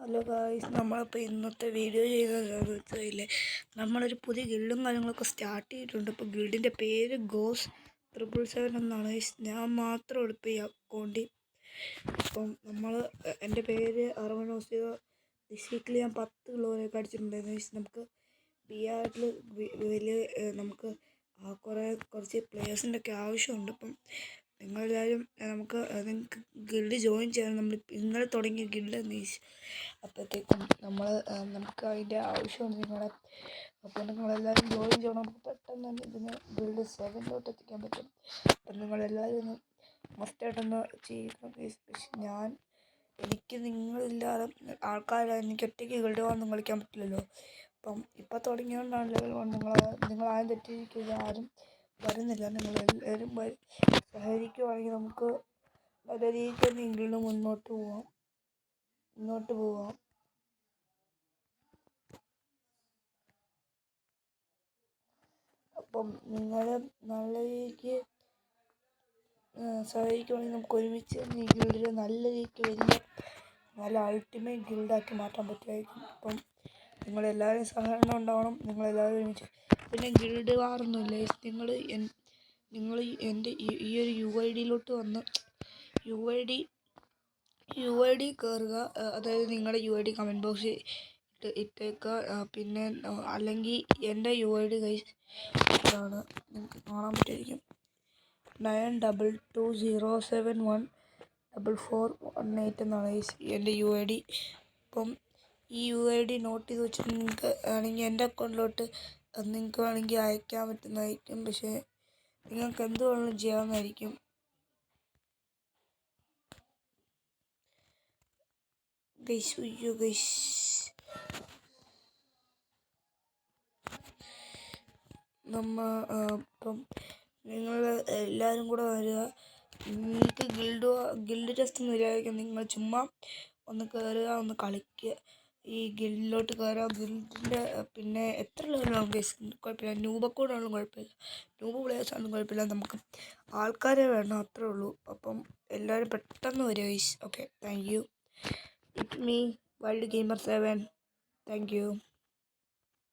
Hello guys, നമ്മളിപ്പോൾ ഇന്നത്തെ video ചെയ്യുന്നതെന്ന് വെച്ചാൽ നമ്മളൊരു പുതിയ ഗിൽഡും കാര്യങ്ങളൊക്കെ സ്റ്റാർട്ട് ചെയ്തിട്ടുണ്ട്. ഇപ്പോൾ ഗിൽഡിൻ്റെ പേര് ഗോസ് 777 എന്നാണ്. ഞാൻ മാത്രമേ ഇപ്പോൾ ഈ അക്കൗണ്ടിൽ ഇപ്പം എൻ്റെ പേര് അറവനോസിക. ദിസ് വീക്കിൽ ഞാൻ 10 കിലോയൊക്കെ അടിച്ചിട്ടുണ്ടായിരുന്നു. നമുക്ക് ബിആറിൽ വലിയ നമുക്ക് കുറച്ച് പ്ലേയേഴ്സിൻ്റെ ഒക്കെ ആവശ്യമുണ്ട്. അപ്പം നിങ്ങളെല്ലാവരും നിങ്ങൾക്ക് ഗിൽഡ് ജോയിൻ ചെയ്യാൻ നമ്മൾ ഇന്നലെ തുടങ്ങിയ ഗിൽഡ് നീശ്. അപ്പോഴത്തേക്കും നമുക്ക് അതിൻ്റെ ആവശ്യമുണ്ട് നിങ്ങളെ. അപ്പോൾ നിങ്ങളെല്ലാവരും ജോയിൻ ചെയ്യണം. പെട്ടെന്ന് തന്നെ ഇതിന് ഗിൽഡ് 7 എത്തിക്കാൻ പറ്റും. അപ്പം നിങ്ങളെല്ലാവരും ഒന്ന് മസ്റ്റായിട്ടൊന്ന് ചെയ്യണം. എനിക്ക് നിങ്ങളില്ലാതെ എനിക്ക് ഒറ്റയ്ക്ക് ഗിൽഡ് വന്ന് കളിക്കാൻ പറ്റില്ലല്ലോ. അപ്പം ഇപ്പം തുടങ്ങിയോണ്ടാണ് ലെവൽ 1. നിങ്ങളാരും തെറ്റിയിരിക്കില്ല, ആരും വരുന്നില്ല. നിങ്ങളെല്ലാവരും സഹകരിക്കുവാണെങ്കിൽ നമുക്ക് നല്ല രീതിക്ക് തന്നെ ഗിൽഡ് മുന്നോട്ട് പോവാം. അപ്പം നിങ്ങൾ നല്ല രീതിക്ക് സഹകരിക്കുവാണെങ്കിൽ നമുക്ക് ഒരുമിച്ച് ഈ ഗിൽഡിൽ നല്ല രീതിക്ക് നല്ല അൾട്ടിമേറ്റ് ഗിൽഡാക്കി മാറ്റാൻ പറ്റുമായിരിക്കും. അപ്പം നിങ്ങളെല്ലാവരും സഹകരണം ഉണ്ടാവണം. നിങ്ങളെല്ലാവരും ഒരുമിച്ച്. പിന്നെ ഗിൽഡ് വാറൊന്നുമില്ല. നിങ്ങൾ എൻ്റെ ഈ ഒരു UID വന്ന് UID കയറുക. അതായത് നിങ്ങളുടെ UID കമൻറ്റ് ബോക്സിൽ ഇട്ടേക്കുക. പിന്നെ അല്ലെങ്കിൽ എൻ്റെ UID ഇതാണ്, നിങ്ങൾക്ക് കാണാൻ പറ്റുമായിരിക്കും. 9220714418 എന്നാണ് എൻ്റെ UID. അപ്പം ഈ UID നോട്ട് ചെയ്ത് വെച്ചിട്ട് നിങ്ങൾക്ക് ആണെങ്കിൽ എൻ്റെ അക്കൗണ്ടിലോട്ട് നിങ്ങൾക്ക് വേണമെങ്കിൽ അയക്കാൻ പറ്റുന്നതായിരിക്കും. പക്ഷേ നിങ്ങൾക്ക് എന്ത് വേണമെങ്കിലും ചെയ്യാവുന്നതായിരിക്കും. ഇപ്പം നിങ്ങൾ എല്ലാവരും കൂടെ വരിക. നിങ്ങൾക്ക് ഗിൽഡ് ടെസ്റ്റ് ഒന്നും ഇല്ലായിരിക്കും. നിങ്ങൾ ചുമ്മാ ഒന്ന് കയറുക, ഒന്ന് കളിക്കുക. ഈ ഗിൽഡിലോട്ട് കയറുക. ഗിൽഡിൻ്റെ പിന്നെ എത്ര ലെവലാവും കുഴപ്പമില്ല. നൂബൊക്കെ ആണെങ്കിലും കുഴപ്പമില്ല, നൂബ് പ്ലേയേഴ്സ് ആണെങ്കിലും കുഴപ്പമില്ല. നമുക്ക് ആൾക്കാരെ വേണം, അത്രേ ഉള്ളൂ. അപ്പം എല്ലാവരും പെട്ടെന്ന് വരിക guys. Okay, thank you. It me wild gamer 7. Thank you.